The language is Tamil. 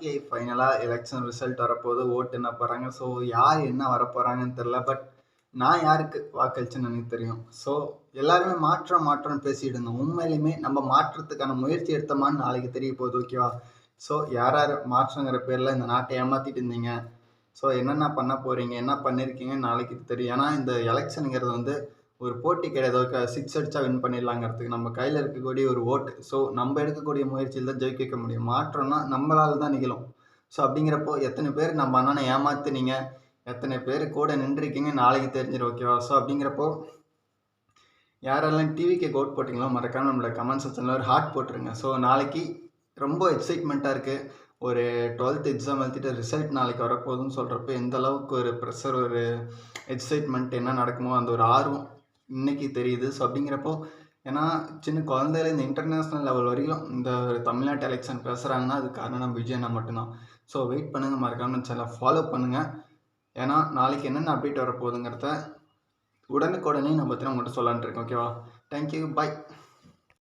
நாளைக்கு ஃபைனலாக எலெக்ஷன் ரிசல்ட் வரப்போகுது, ஓட்டு என்ன போகிறாங்க. ஸோ யார் என்ன வரப்போகிறாங்கன்னு தெரில. பட் நான் யாருக்கு வாக்களிச்சேன்னு எனக்கு தெரியும். ஸோ எல்லாருமே மாற்றம்னு பேசிட்டு இருந்தோம். உண்மையிலுமே நம்ம மாற்றத்துக்கான முயற்சி எடுத்தோமான்னு நாளைக்கு தெரிய போகுது. ஓகேவா? ஸோ யார் யார் மாற்றங்கிற பேரில் இந்த நாட்டை ஏமாற்றிட்டு இருந்தீங்க, ஸோ என்னென்ன பண்ண போகிறீங்க, என்ன பண்ணியிருக்கீங்க நாளைக்கு தெரியும். ஏன்னா இந்த எலெக்ஷனுங்கிறது வந்து ஒரு போட்டி கிடையாது. ஓகே, 6 அடிச்சா வின் பண்ணிடலாங்கிறதுக்கு நம்ம கையில் இருக்கக்கூடிய ஒரு ஓட்டு. ஸோ நம்ம எடுக்கக்கூடிய முயற்சியில் தான் ஜெயிக்க வைக்க முடியும். மாற்றம்னா நம்மளால தான் நிகழும். ஸோ அப்படிங்கிறப்போ எத்தனை பேர் நம்ம அண்ணனை ஏமாத்துனீங்க, எத்தனை பேர் கூட நின்றுருக்கீங்க நாளைக்கு தெரிஞ்சிடும். ஓகேவா? ஸோ அப்படிங்கிறப்போ யாரெல்லாம் டிவிக்கு ஓட் போட்டிங்களோ மறக்காமல் நம்மளோட கமெண்ட் செக்ஷனில் ஒரு ஹார்ட் போட்டுருங்க. ஸோ நாளைக்கு ரொம்ப எக்ஸைட்மெண்ட்டாக இருக்குது. ஒரு 12th எக்ஸாம் எழுதிட்டு ரிசல்ட் நாளைக்கு வரப்போகுதுன்னு சொல்கிறப்ப எந்த அளவுக்கு ஒரு ப்ரெஷர், ஒரு எக்ஸைட்மெண்ட், என்ன நடக்குமோ அந்த ஒரு ஆர்வம் இன்னைக்கு தெரியுது. ஸோ அப்படிங்கிறப்போ ஏன்னா சின்ன குழந்தையில இந்த இன்டர்நேஷ்னல் லெவல் வரைக்கும் இந்த தமிழ்நாட்டு எலெக்ஷன் பேசுகிறாங்கன்னா அது காரணம் நம்ம விஜயண்ணா மட்டும்தான். ஸோ வெயிட் பண்ணுங்கள், மறக்காமல் சேனலை ஃபாலோ பண்ணுங்கள். ஏன்னா நாளைக்கு என்னென்ன அப்டேட் வரப்போகுதுங்கிறத உடனுக்குடனே நம்ம பற்றி உங்கள்கிட்ட சொல்லலான்ட்டு இருக்கேன். ஓகேவா? தேங்க்யூ, பாய்.